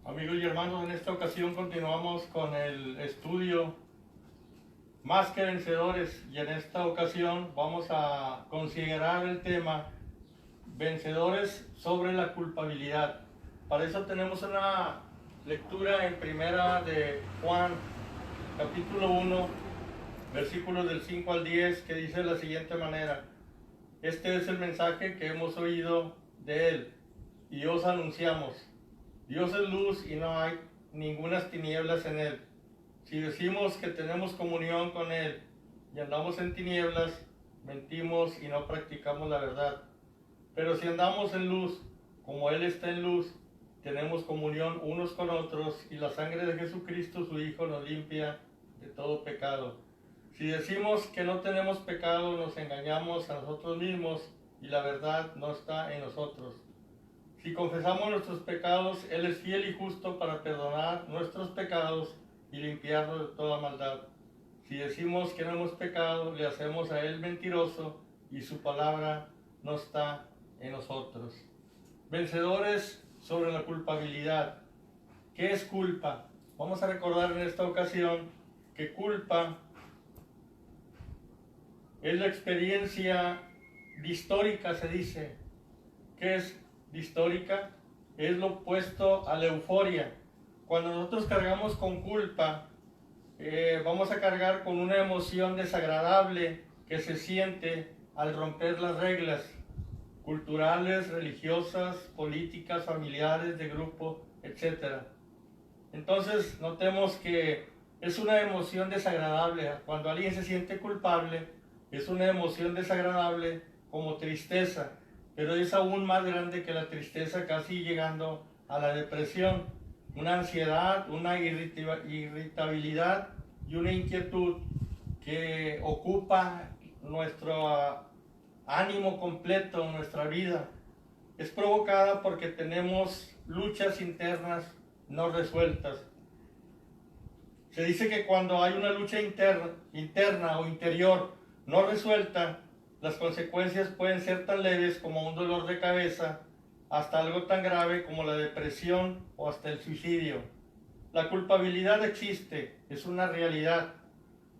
Amigos y hermanos, en esta ocasión continuamos con el estudio Más que Vencedores, y en esta ocasión vamos a considerar el tema Vencedores sobre la culpabilidad. Para eso tenemos una lectura en primera de Juan, capítulo 1, versículos del 5 al 10, que dice de la siguiente manera: Este es el mensaje que hemos oído de él y os anunciamos. Dios es luz y no hay ningunas tinieblas en él. Si decimos que tenemos comunión con él y andamos en tinieblas, mentimos y no practicamos la verdad. Pero si andamos en luz, como él está en luz, tenemos comunión unos con otros, y la sangre de Jesucristo, su Hijo, nos limpia de todo pecado. Si decimos que no tenemos pecado, nos engañamos a nosotros mismos y la verdad no está en nosotros. Si confesamos nuestros pecados, Él es fiel y justo para perdonar nuestros pecados y limpiarnos de toda maldad. Si decimos que no hemos pecado, le hacemos a Él mentiroso y su palabra no está en nosotros. Vencedores sobre la culpabilidad. ¿Qué es culpa? Vamos a recordar en esta ocasión que culpa es la experiencia distórica, se dice. ¿Qué es distórica? Es lo opuesto a la euforia. Cuando nosotros cargamos con culpa, vamos a cargar con una emoción desagradable que se siente al romper las reglas culturales, religiosas, políticas, familiares, de grupo, etc. Entonces notemos que es una emoción desagradable. Cuando alguien se siente culpable, es una emoción desagradable como tristeza, pero es aún más grande que la tristeza, casi llegando a la depresión. Una ansiedad, una irritabilidad y una inquietud que ocupa nuestro ánimo completo, nuestra vida. Es provocada porque tenemos luchas internas no resueltas. Se dice que cuando hay una lucha interna o interior no resuelta, las consecuencias pueden ser tan leves como un dolor de cabeza, hasta algo tan grave como la depresión o hasta el suicidio. La culpabilidad existe, es una realidad,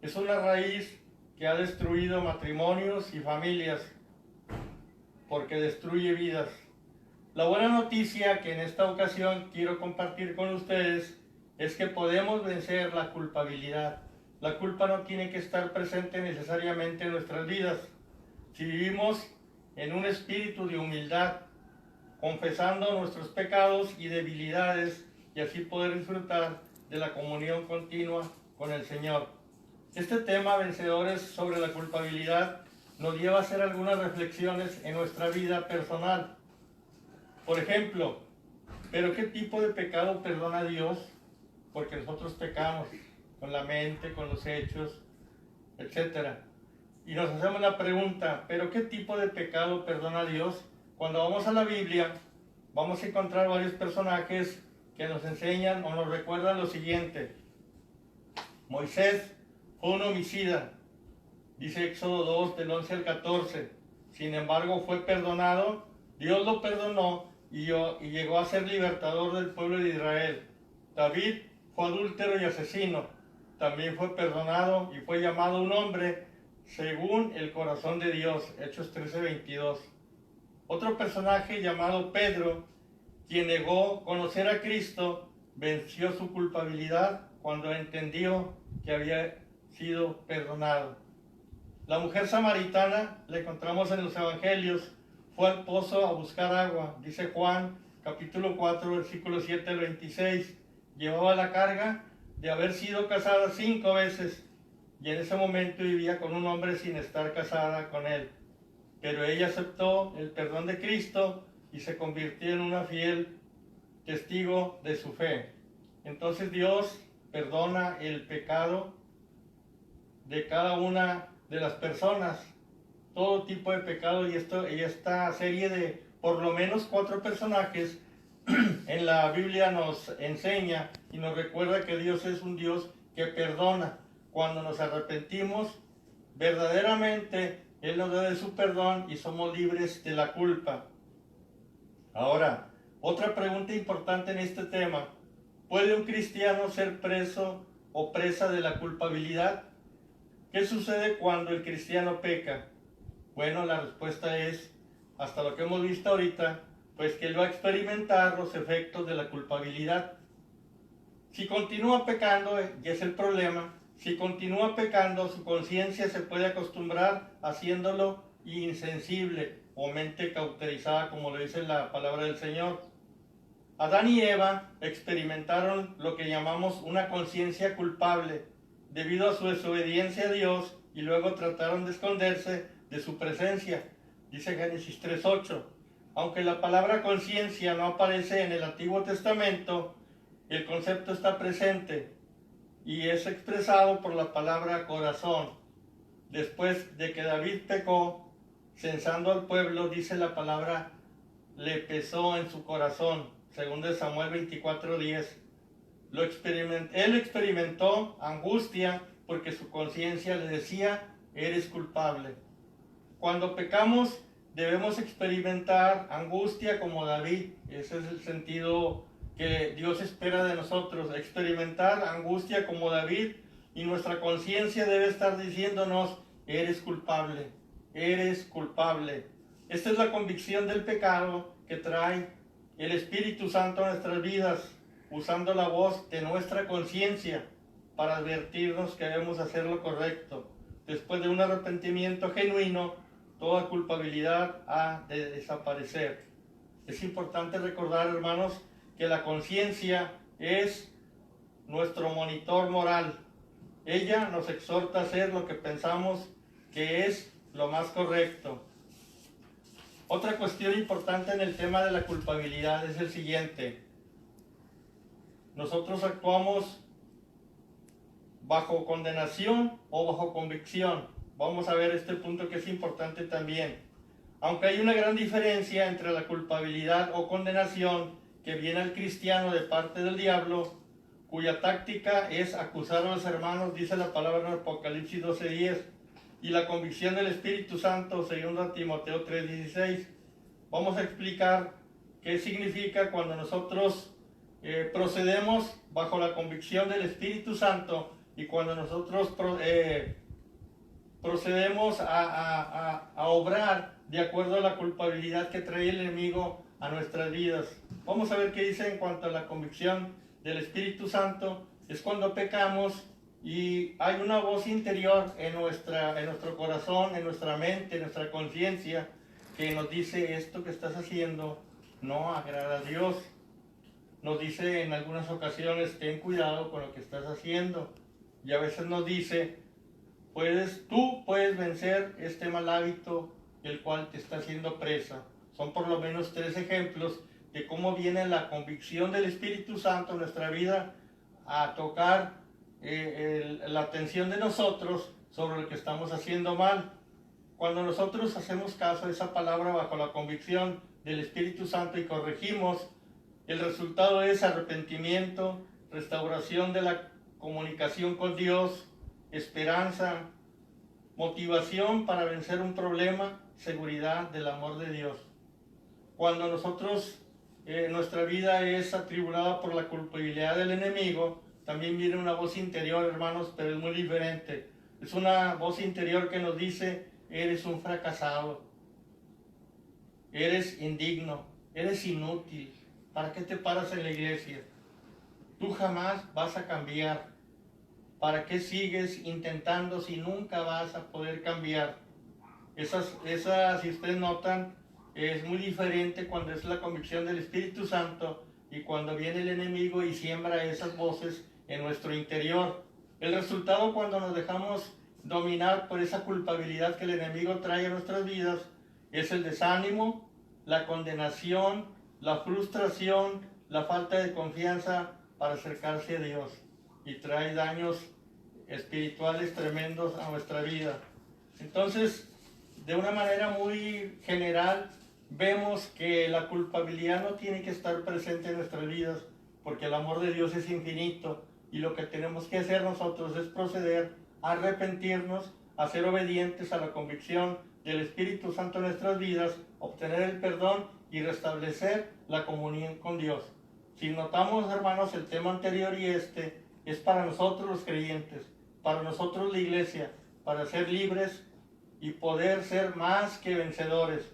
es una raíz que ha destruido matrimonios y familias, porque destruye vidas. La buena noticia que en esta ocasión quiero compartir con ustedes es que podemos vencer la culpabilidad. La culpa no tiene que estar presente necesariamente en nuestras vidas. Si vivimos en un espíritu de humildad, confesando nuestros pecados y debilidades, y así poder disfrutar de la comunión continua con el Señor. Este tema, Vencedores sobre la culpabilidad, nos lleva a hacer algunas reflexiones en nuestra vida personal. Por ejemplo, ¿pero qué tipo de pecado perdona Dios? Porque nosotros pecamos con la mente, con los hechos, etc. Y nos hacemos la pregunta, ¿pero qué tipo de pecado perdona Dios? Cuando vamos a la Biblia, vamos a encontrar varios personajes que nos enseñan o nos recuerdan lo siguiente. Moisés fue un homicida, dice Éxodo 2, del 11 al 14. Sin embargo, fue perdonado, Dios lo perdonó y llegó a ser libertador del pueblo de Israel. David fue adúltero y asesino, también fue perdonado y fue llamado un hombre según el corazón de Dios. Hechos 13:22. Otro personaje llamado Pedro, quien negó conocer a Cristo, venció su culpabilidad cuando entendió que había sido perdonado. La mujer samaritana, la encontramos en los evangelios, fue al pozo a buscar agua, dice Juan capítulo 4 versículo 7 al 26. Llevaba la carga de haber sido casada 5 veces y en ese momento vivía con un hombre sin estar casada con él. Pero ella aceptó el perdón de Cristo y se convirtió en una fiel testigo de su fe. Entonces Dios perdona el pecado de cada una de las personas, todo tipo de pecado, y esta serie de por lo menos 4 personajes en la Biblia nos enseña y nos recuerda que Dios es un Dios que perdona. Cuando nos arrepentimos, verdaderamente Él nos da de su perdón y somos libres de la culpa. Ahora, otra pregunta importante en este tema: ¿Puede un cristiano ser preso o presa de la culpabilidad? ¿Qué sucede cuando el cristiano peca? Bueno, la respuesta es, hasta lo que hemos visto ahorita, pues que él va a experimentar los efectos de la culpabilidad. Si continúa pecando, y es el problema, si continúa pecando, su conciencia se puede acostumbrar haciéndolo insensible o mente cauterizada, como lo dice la palabra del Señor. Adán y Eva experimentaron lo que llamamos una conciencia culpable debido a su desobediencia a Dios y luego trataron de esconderse de su presencia. Dice Génesis 3:8. Aunque la palabra conciencia no aparece en el Antiguo Testamento, el concepto está presente y es expresado por la palabra corazón. Después de que David pecó, censando al pueblo, dice la palabra, le pesó en su corazón, según de Samuel 24:10. Él experimentó angustia porque su conciencia le decía, eres culpable. Cuando pecamos, debemos experimentar angustia como David. Ese es el sentido que Dios espera de nosotros, experimentar angustia como David, y nuestra conciencia debe estar diciéndonos, eres culpable, eres culpable. Esta es la convicción del pecado que trae el Espíritu Santo a nuestras vidas, usando la voz de nuestra conciencia para advertirnos que debemos hacer lo correcto. Después de un arrepentimiento genuino, toda culpabilidad ha de desaparecer. Es importante recordar, hermanos, que la conciencia es nuestro monitor moral. Ella nos exhorta a hacer lo que pensamos que es lo más correcto. Otra cuestión importante en el tema de la culpabilidad es el siguiente. Nosotros actuamos bajo condenación o bajo convicción. Vamos a ver este punto que es importante también. Aunque hay una gran diferencia entre la culpabilidad o condenación que viene al cristiano de parte del diablo, cuya táctica es acusar a los hermanos, dice la palabra en Apocalipsis 12:10, y la convicción del Espíritu Santo, según Timoteo 3:16. Vamos a explicar qué significa cuando nosotros procedemos bajo la convicción del Espíritu Santo y cuando nosotros procedemos a obrar de acuerdo a la culpabilidad que trae el enemigo a nuestras vidas. Vamos a ver qué dice en cuanto a la convicción del Espíritu Santo. Es cuando pecamos y hay una voz interior en nuestro corazón, en nuestra mente, en nuestra conciencia, que nos dice, esto que estás haciendo no agrada a Dios. Nos dice en algunas ocasiones, ten cuidado con lo que estás haciendo. Y a veces nos dice, tú puedes vencer este mal hábito, el cual te está haciendo presa. Son por lo menos 3 ejemplos de cómo viene la convicción del Espíritu Santo en nuestra vida a tocar la atención de nosotros sobre lo que estamos haciendo mal. Cuando nosotros hacemos caso a esa palabra bajo la convicción del Espíritu Santo y corregimos, el resultado es arrepentimiento, restauración de la comunicación con Dios, esperanza, motivación para vencer un problema, seguridad del amor de Dios. Cuando nuestra vida es atribulada por la culpabilidad del enemigo, también viene una voz interior, hermanos, pero es muy diferente. Es una voz interior que nos dice, eres un fracasado, eres indigno, eres inútil, ¿para qué te paras en la iglesia? Tú jamás vas a cambiar. ¿Para qué sigues intentando si nunca vas a poder cambiar? Si ustedes notan, es muy diferente cuando es la convicción del Espíritu Santo y cuando viene el enemigo y siembra esas voces en nuestro interior. El resultado cuando nos dejamos dominar por esa culpabilidad que el enemigo trae a nuestras vidas es el desánimo, la condenación, la frustración, la falta de confianza para acercarse a Dios, y trae daños espirituales tremendos a nuestra vida. Entonces, de una manera muy general, vemos que la culpabilidad no tiene que estar presente en nuestras vidas, porque el amor de Dios es infinito, y lo que tenemos que hacer nosotros es proceder a arrepentirnos, a ser obedientes a la convicción del Espíritu Santo en nuestras vidas, obtener el perdón y restablecer la comunión con Dios. Si notamos, hermanos, el tema anterior y este es para nosotros los creyentes, para nosotros la iglesia, para ser libres y poder ser más que vencedores.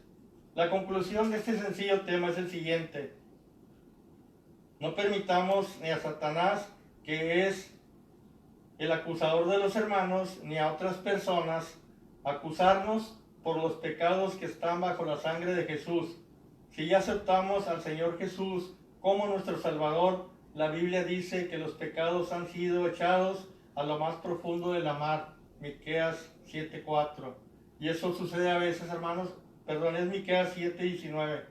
La conclusión de este sencillo tema es el siguiente: no permitamos ni a Satanás, que es el acusador de los hermanos, ni a otras personas acusarnos por los pecados que están bajo la sangre de Jesús. Si ya aceptamos al Señor Jesús como nuestro Salvador, la Biblia dice que los pecados han sido echados a lo más profundo de la mar. Miqueas 7:4. Y eso sucede a veces, hermanos, es Miqueas 7:19.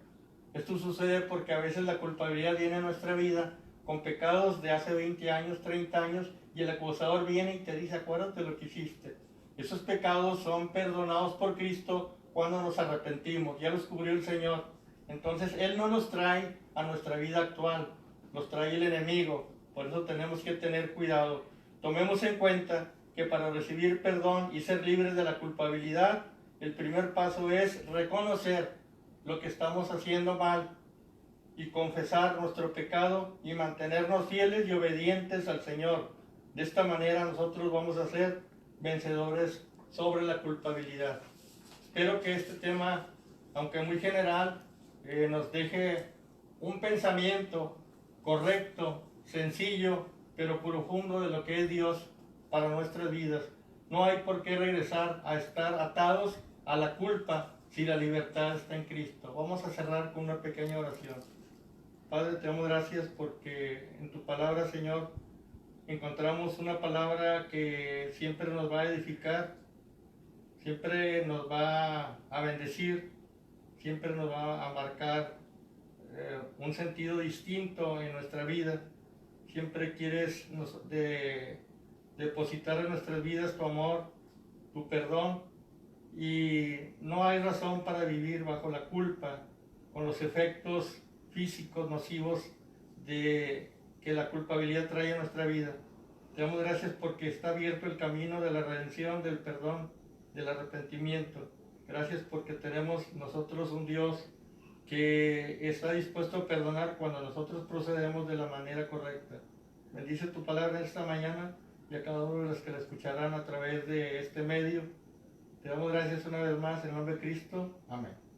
Esto sucede porque a veces la culpabilidad viene a nuestra vida con pecados de hace 20 años, 30 años, y el acusador viene y te dice, acuérdate lo que hiciste. Esos pecados son perdonados por Cristo cuando nos arrepentimos, ya los cubrió el Señor. Entonces Él no los trae a nuestra vida actual, los trae el enemigo. Por eso tenemos que tener cuidado. Tomemos en cuenta que para recibir perdón y ser libres de la culpabilidad, el primer paso es reconocer lo que estamos haciendo mal y confesar nuestro pecado y mantenernos fieles y obedientes al Señor. De esta manera nosotros vamos a ser vencedores sobre la culpabilidad. Espero que este tema, aunque muy general, nos deje un pensamiento correcto, sencillo, pero profundo de lo que es Dios para nuestras vidas. No hay por qué regresar a estar atados a la culpa si la libertad está en Cristo. Vamos a cerrar con una pequeña oración. Padre, te damos gracias porque en tu palabra, Señor, encontramos una palabra que siempre nos va a edificar, siempre nos va a bendecir, siempre nos va a marcar un sentido distinto en nuestra vida. Siempre quieres depositar en nuestras vidas tu amor, tu perdón, y no hay razón para vivir bajo la culpa, con los efectos físicos nocivos que la culpabilidad trae a nuestra vida. Te damos gracias porque está abierto el camino de la redención, del perdón, del arrepentimiento. Gracias porque tenemos nosotros un Dios que está dispuesto a perdonar cuando nosotros procedemos de la manera correcta. Bendice tu palabra esta mañana y a cada uno de los que la escucharán a través de este medio. Te damos gracias una vez más en el nombre de Cristo. Amén.